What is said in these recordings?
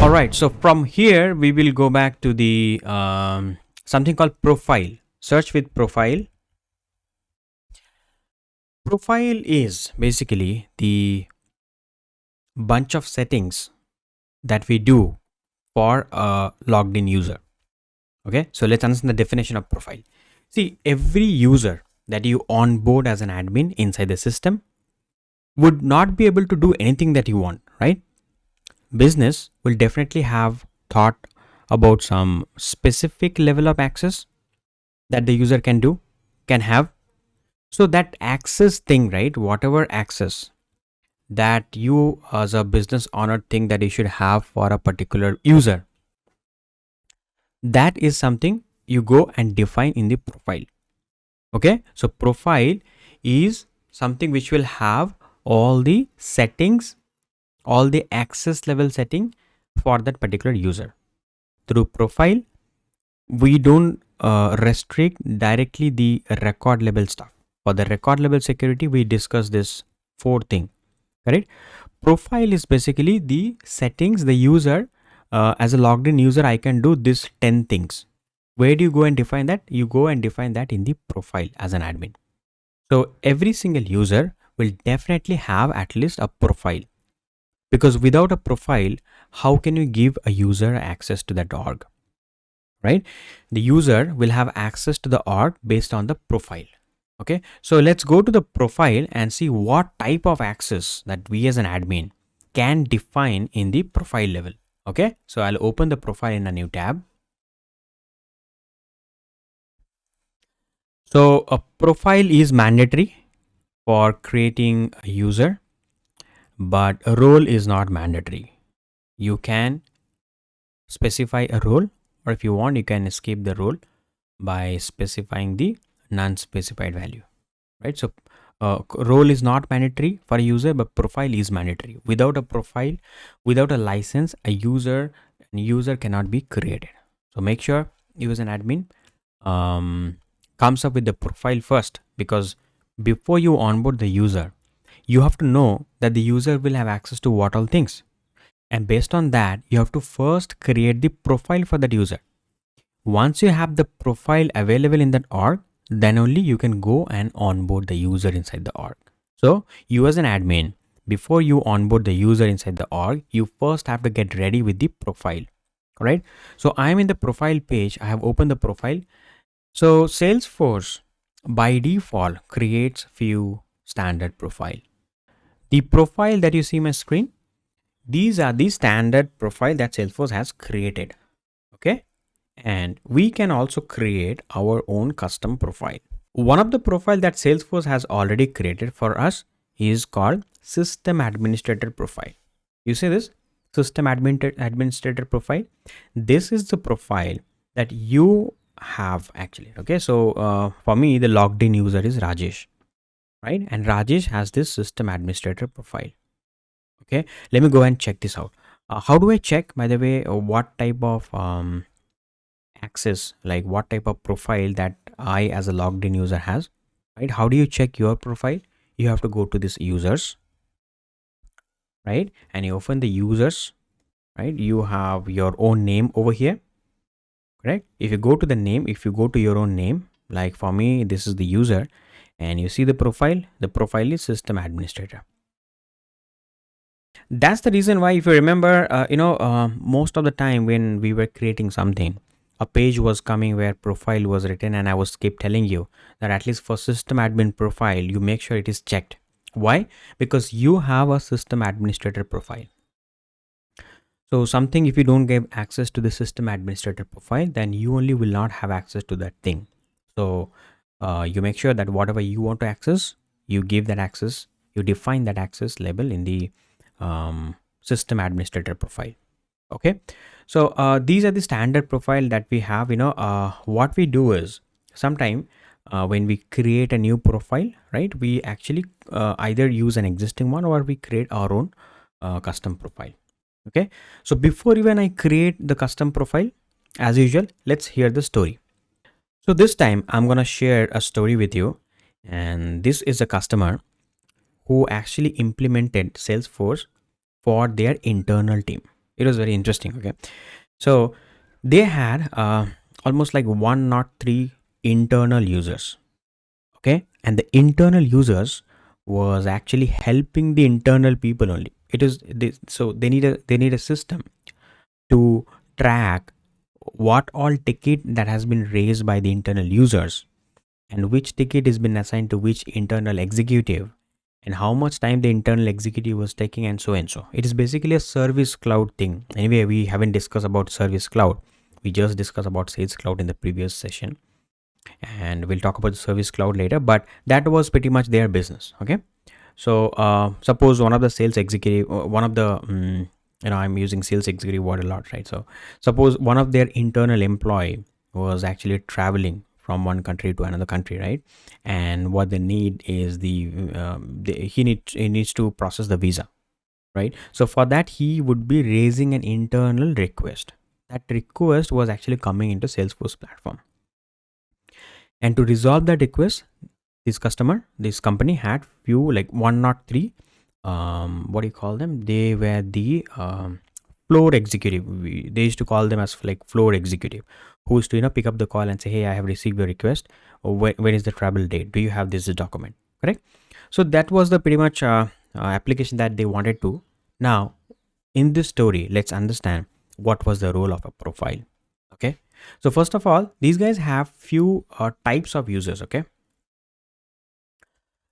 All right, so from here we will go back to the something called profile. Search with profile. Profile is basically the bunch of settings that we do for a logged in user. Okay, so let's understand the definition of profile. See, every user that you onboard as an admin inside the system would not be able to do anything that you want, right? Business will definitely have thought about some specific level of access that the user can have. So that access thing, right? Whatever access that you as a business owner think that you should have for a particular user, that is something you go and define in the profile. Okay, so profile is something which will have all the settings, all the access level setting for that particular user. Through profile, we don't restrict directly the record level stuff. For the record level security, we discuss this 4 thing, correct? Profile is basically the settings the user, as a logged in user, I can do this 10 things. Where do you go and define that? You go and define that in the profile as an admin. So every single user will definitely have at least a profile, because without a profile, how can you give a user access to that org, right? The user will have access to the org based on the profile. Okay, so let's go to the profile and see what type of access that we as an admin can define in the profile level. Okay, so I'll open the profile in a new tab. So a profile is mandatory for creating a user, but a role is not mandatory. You can specify a role, or if you want, you can escape the role by specifying the non-specified value, right? So role is not mandatory for a user, but profile is mandatory. Without a profile, without a license, a user cannot be created. So make sure you as an admin comes up with the profile first, because before you onboard the user, you have to know that the user will have access to what all things, and based on that, you have to first create the profile for that user. Once you have the profile available in that org, then only you can go and onboard the user inside the org. So you as an admin, before you onboard the user inside the org, you first have to get ready with the profile. All right, so I'm in the profile page. I have opened the profile. So Salesforce by default creates few standard profile. The profile that you see on my screen, these are the standard profile that Salesforce has created. Okay, and we can also create our own custom profile. One of the profile that Salesforce has already created for us is called system administrator profile. You see this system administrator profile. This is the profile that you have actually. Okay, so for me, the logged in user is Rajesh, right? And Rajesh has this system administrator profile. Okay, let me go and check this out. How do I check, by the way, what type of access, like what type of profile that I as a logged in user has, right? How do you check your profile? You have to go to this users, right? And you open the users, right? You have your own name over here, correct? If you go to the name, if you go to your own name, like for me, this is the user, and you see the profile is system administrator. That's the reason why, if you remember, most of the time when we were creating something, a page was coming where profile was written, and I was keep telling you that at least for system admin profile, you make sure it is checked. Why? Because you have a system administrator profile. So something, if you don't give access to the system administrator profile, then you only will not have access to that thing. So you make sure that whatever you want to access, you give that access, you define that access label in the system administrator profile. Okay, so these are the standard profile that we have. What we do is, sometime when we create a new profile, right, we actually either use an existing one or we create our own custom profile. Okay, so before even I create the custom profile, as usual, let's hear the story. So this time I'm gonna share a story with you, and this is a customer who actually implemented Salesforce for their internal team. It was very interesting. Okay, so they had almost like 103 internal users. Okay, and the internal users was actually helping the internal people only. It is so they need a system to track what all ticket that has been raised by the internal users, and which ticket has been assigned to which internal executive, and how much time the internal executive was taking, and so and so. It is basically a service cloud thing. Anyway, we haven't discussed about service cloud. We just discussed about sales cloud in the previous session, and we'll talk about the service cloud later, but that was pretty much their business. Okay, so suppose one of the sales executive, one of the I'm using sales executive word a lot, right? So suppose one of their internal employee was actually traveling from one country to another country, right? And what they need is he needs to process the visa, right? So for that, he would be raising an internal request. That request was actually coming into Salesforce platform, and to resolve that request, this company had few, like 103, what do you call them, they were the floor executive. They used to call them as like floor executive, who used to pick up the call and say, hey, I have received your request. When is the travel date? Do you have this document? Correct. So that was the pretty much application that they wanted to. Now in this story, let's understand what was the role of a profile. Okay, so first of all, these guys have few types of users. Okay,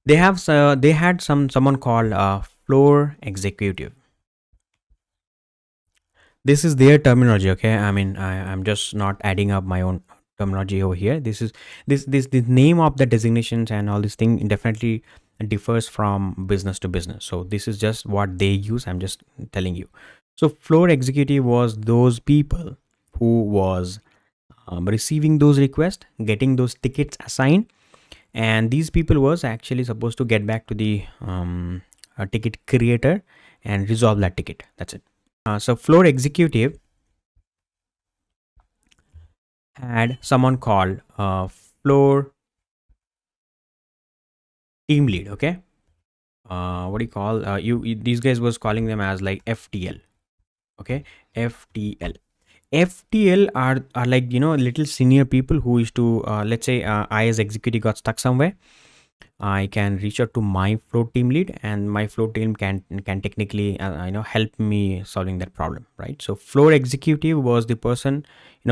they had someone called floor executive. This is their terminology. Okay, I mean, I'm just not adding up my own terminology over here. This is this the name of the designations and all this thing definitely differs from business to business. So this is just what they use. I'm just telling you. So floor executive was those people who was receiving those requests, getting those tickets assigned, and these people was actually supposed to get back to the ticket creator and resolve that ticket. That's it. So floor executive had someone called floor team lead. Okay, what do you call these guys was calling them as like FTL. Okay, FTL are like little senior people who used to let's say I as executive got stuck somewhere. I can reach out to my flow team lead, and my flow team can technically help me solving that problem, right? So floor executive was the person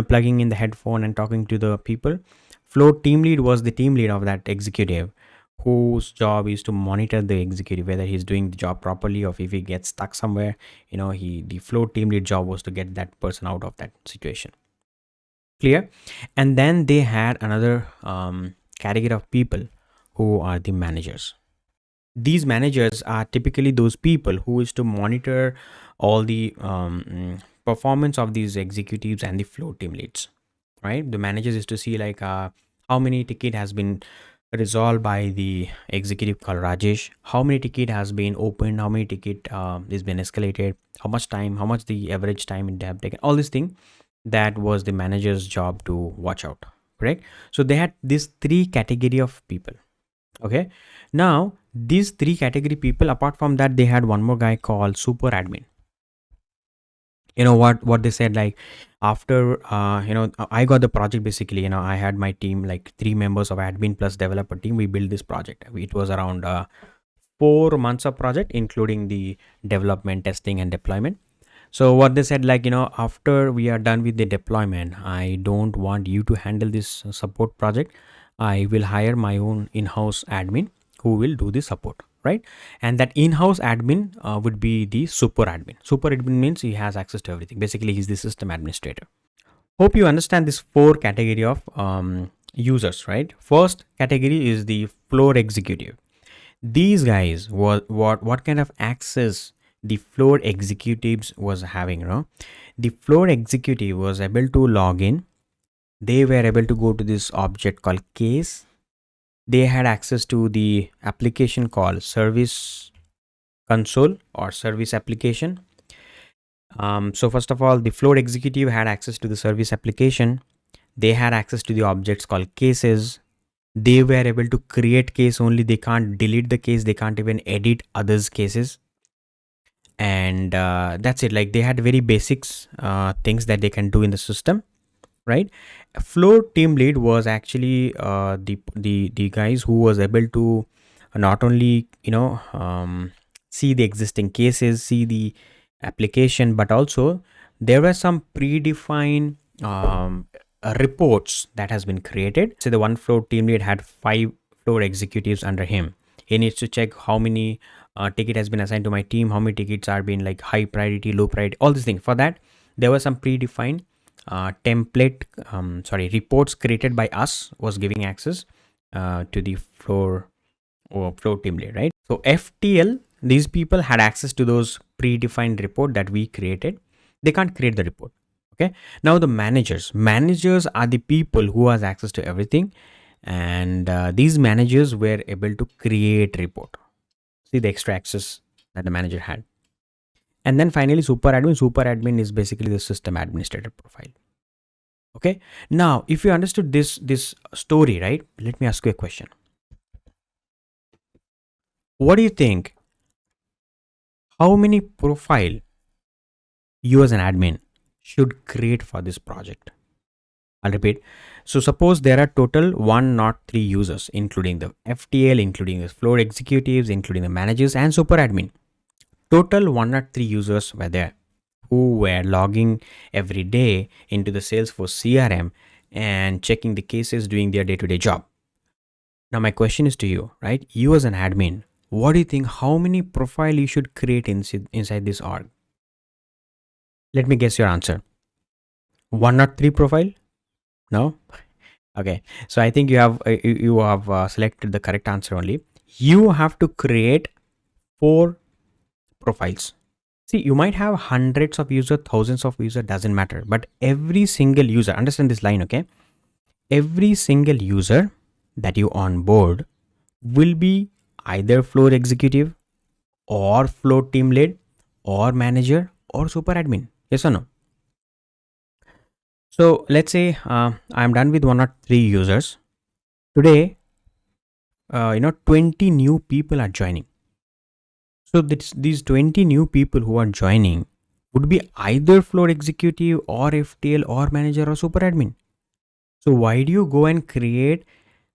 plugging in the headphone and talking to the people. Flow team lead was the team lead of that executive, whose job is to monitor the executive whether he's doing the job properly, or if he gets stuck somewhere, the flow team lead job was to get that person out of that situation. Clear? And then they had another category of people who are the managers. These managers are typically those people who is to monitor all the performance of these executives and the flow team leads, right? The managers is to see like how many ticket has been resolved by the executive called Rajesh, how many ticket has been opened, how many ticket has been escalated, how much time, how much the average time they have taken, all these things. That was the manager's job to watch out, correct? So they had these three category of people. Okay, now these three category people, apart from that, they had one more guy called super admin. What they said, like after I got the project, basically I had my team, like 3 members of admin plus developer team. We built this project. It was around 4 months of project, including the development, testing and deployment. So what they said, like after we are done with the deployment, I don't want you to handle this support project. I will hire my own in-house admin who will do the support, right? And that in-house admin would be the super admin. Super admin means he has access to everything. Basically, he's the system administrator. Hope you understand this 4 category of users, right? First category is the floor executive. These guys, what kind of access the floor executives was having? The floor executive was able to log in. They were able to go to this object called case. They had access to the application called service console or service application. So first of all, the floor executive had access to the service application. They had access to the objects called cases. They were able to create case only. They can't delete the case. They can't even edit others' cases. and that's it. Like they had very basics things that they can do in the system, right? Flow team lead was actually the guys who was able to not only see the existing cases, see the application, but also there were some predefined reports that has been created. So the one flow team lead had 5 floor executives under him. He needs to check how many ticket has been assigned to my team, how many tickets are being like high priority, low priority, all these things. For that, there were some predefined template reports created by us was giving access to the floor or floor team lead, right? So FTL, these people had access to those predefined report that we created. They can't create the report. Okay, now the managers are the people who has access to everything, and these managers were able to create report. See the extra access that the manager had. And then finally super admin is basically the system administrator profile. Okay, now if you understood this story, right, let me ask you a question. What do you think, how many profile you as an admin should create for this project? I'll repeat. So suppose there are total 103 users, including the FTL, including the floor executives, including the managers and super admin. Total 103 users were there who were logging every day into the Salesforce CRM and checking the cases, doing their day-to-day job. Now my question is to you, right? You as an admin, what do you think, how many profile you should create inside this org? Let me guess your answer. 103 profile? No? Okay. So I think you have selected the correct answer only. You have to create 4 profiles. See, you might have hundreds of users, thousands of users, doesn't matter. But every single user, understand this line, okay? Every single user that you onboard will be either floor executive or floor team lead or manager or super admin. Yes or no? So let's say I'm done with 103 users. Today, 20 new people are joining. So these 20 new people who are joining would be either floor executive or FTL or manager or super admin. So why do you go and create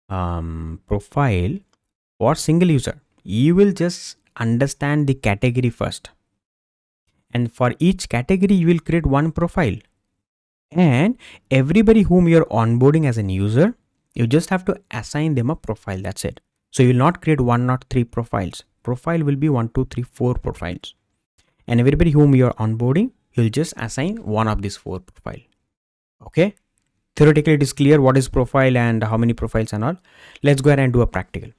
profile for single user? You will just understand the category first. And for each category, you will create one profile. And everybody whom you're onboarding as an user, you just have to assign them a profile. That's it. So you'll not create 103 profiles. Profile will be 1, 2, 3, 4 profiles. And everybody whom you're onboarding, you'll just assign one of these 4 profile. Okay. Theoretically, it is clear what is profile and how many profiles and all. Let's go ahead and do a practical.